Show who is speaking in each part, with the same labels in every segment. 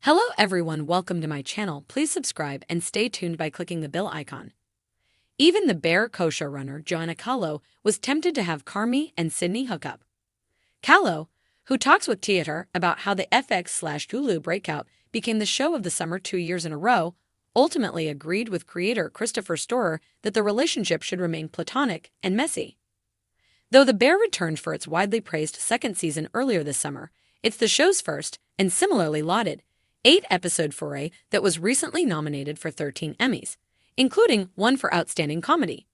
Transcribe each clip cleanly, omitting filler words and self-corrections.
Speaker 1: Hello everyone, welcome to my channel. Please subscribe and stay tuned by clicking the bell icon. Even the Bear co-showrunner Joanna Callow was tempted to have Carmy and Sydney hook up. Callow, who talks with Theater about how the FX/Hulu breakout became the show of the summer 2 years in a row, ultimately agreed with creator Christopher Storer that the relationship should remain platonic and messy. Though The Bear returned for its widely praised second season earlier this summer, it's the show's first, and similarly lauded, 8-episode foray that was recently nominated for 13 Emmys, including one for Outstanding Comedy.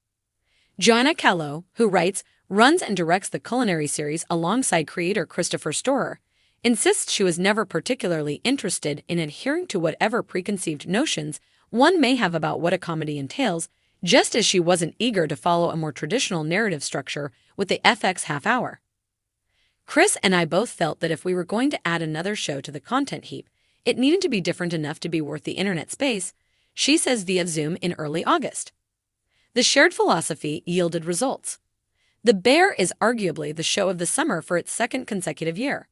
Speaker 1: Joanna Callow, who writes, runs and directs the culinary series alongside creator Christopher Storer, insists she was never particularly interested in adhering to whatever preconceived notions one may have about what a comedy entails, just as she wasn't eager to follow a more traditional narrative structure with the FX half hour. Chris and I both felt that if we were going to add another show to the content heap, it needed to be different enough to be worth the internet space, she says via Zoom in early August. The shared philosophy yielded results. The Bear is arguably the show of the summer for its second consecutive year.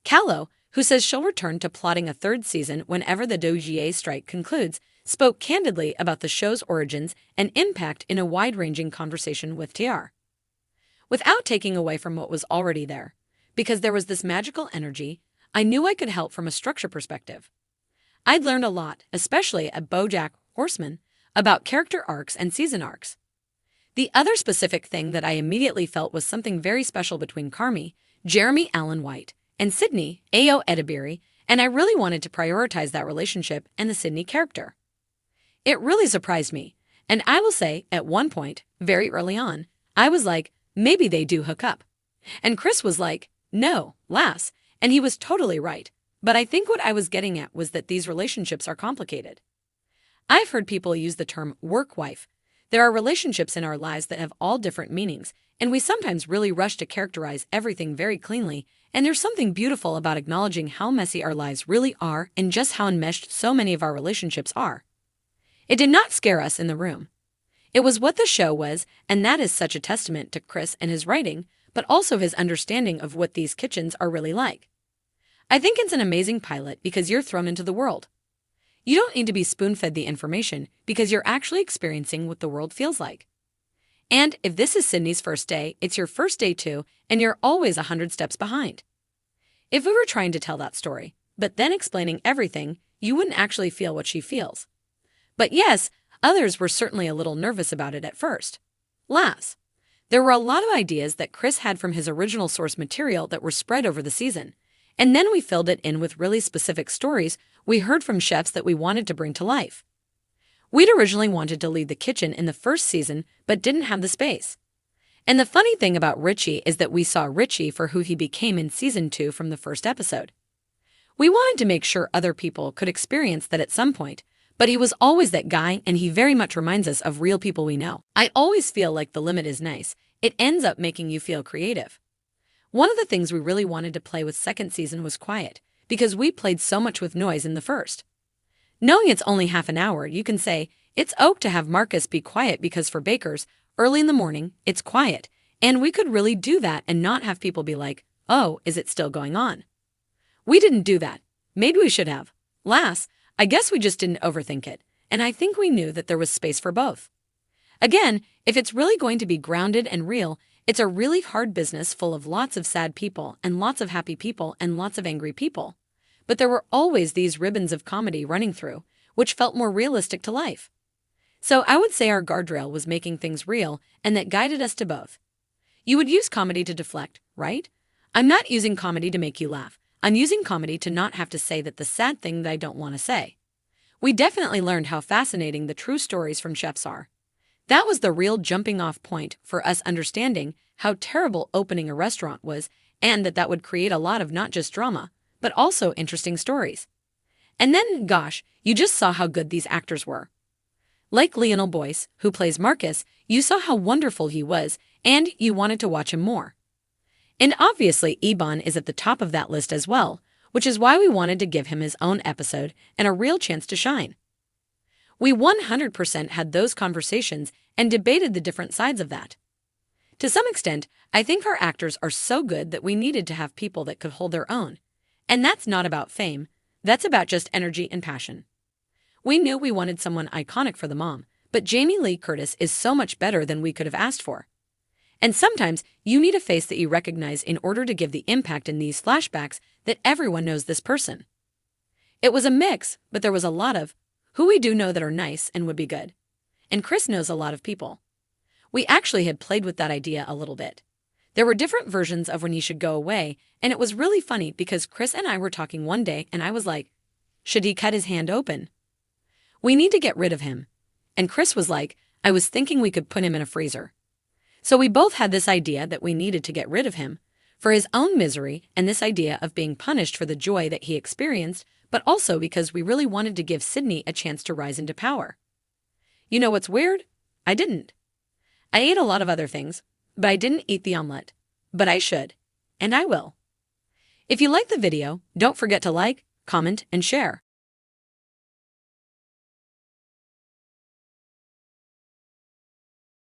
Speaker 1: Callow, who says she'll return to plotting a third season whenever the DOJ strike concludes, spoke candidly about the show's origins and impact in a wide-ranging conversation with TR. Without taking away from what was already there, because there was this magical energy, I knew I could help from a structure perspective. I'd learned a lot, especially at BoJack Horseman, about character arcs and season arcs. The other specific thing that I immediately felt was something very special between Carmy, Jeremy Allen White, and Sydney, Ayo Edebiri, and I really wanted to prioritize that relationship and the Sydney character. It really surprised me, and I will say, at one point, very early on, I was like, maybe they do hook up. And Chris was like, no, lass, and he was totally right. But I think what I was getting at was that these relationships are complicated. I've heard people use the term work wife. There are relationships in our lives that have all different meanings, and we sometimes really rush to characterize everything very cleanly, and there's something beautiful about acknowledging how messy our lives really are and just how enmeshed so many of our relationships are. It did not scare us in the room. It was what the show was, and that is such a testament to Chris and his writing, but also his understanding of what these kitchens are really like. I think it's an amazing pilot because you're thrown into the world. You don't need to be spoon-fed the information because you're actually experiencing what the world feels like. And if this is Sydney's first day, it's your first day too, and you're always 100 steps behind. If we were trying to tell that story, but then explaining everything, you wouldn't actually feel what she feels. But yes, others were certainly a little nervous about it at first. Lass. There were a lot of ideas that Chris had from his original source material that were spread over the season, and then we filled it in with really specific stories we heard from chefs that we wanted to bring to life. We'd originally wanted to lead the kitchen in the first season, but didn't have the space. And the funny thing about Richie is that we saw Richie for who he became in season 2 from the first episode. We wanted to make sure other people could experience that at some point, but he was always that guy, and he very much reminds us of real people we know. I always feel like the limit is nice. It ends up making you feel creative. One of the things we really wanted to play with second season was quiet, because we played so much with noise in the first. Knowing it's only half an hour, you can say, it's oak to have Marcus be quiet because for bakers, early in the morning, it's quiet, and we could really do that and not have people be like, oh, is it still going on? We didn't do that. Maybe we should have. Lass, I guess we just didn't overthink it, and I think we knew that there was space for both. Again, if it's really going to be grounded and real, it's a really hard business full of lots of sad people and lots of happy people and lots of angry people. But there were always these ribbons of comedy running through, which felt more realistic to life. So I would say our guardrail was making things real, and that guided us to both. You would use comedy to deflect, right? I'm not using comedy to make you laugh. I'm using comedy to not have to say the sad thing that I don't want to say. We definitely learned how fascinating the true stories from chefs are. That was the real jumping-off point for us understanding how terrible opening a restaurant was, and that would create a lot of not just drama, but also interesting stories. And then, gosh, you just saw how good these actors were. Like Lionel Boyce, who plays Marcus, you saw how wonderful he was, and you wanted to watch him more. And obviously, Ebon is at the top of that list as well, which is why we wanted to give him his own episode and a real chance to shine. We 100% had those conversations and debated the different sides of that. To some extent, I think our actors are so good that we needed to have people that could hold their own. And that's not about fame. That's about just energy and passion. We knew we wanted someone iconic for the mom, but Jamie Lee Curtis is so much better than we could have asked for. And sometimes you need a face that you recognize in order to give the impact in these flashbacks that everyone knows this person. It was a mix, but there was a lot of who we do know that are nice and would be good. And Chris knows a lot of people. We actually had played with that idea a little bit. There were different versions of when he should go away, and it was really funny because Chris and I were talking one day and I was like, should he cut his hand open? We need to get rid of him. And Chris was like, I was thinking we could put him in a freezer. So we both had this idea that we needed to get rid of him, for his own misery and this idea of being punished for the joy that he experienced, but also because we really wanted to give Sydney a chance to rise into power. You know what's weird? I didn't. I ate a lot of other things, but I didn't eat the omelet. But I should. And I will. If you like the video, don't forget to like, comment, and share.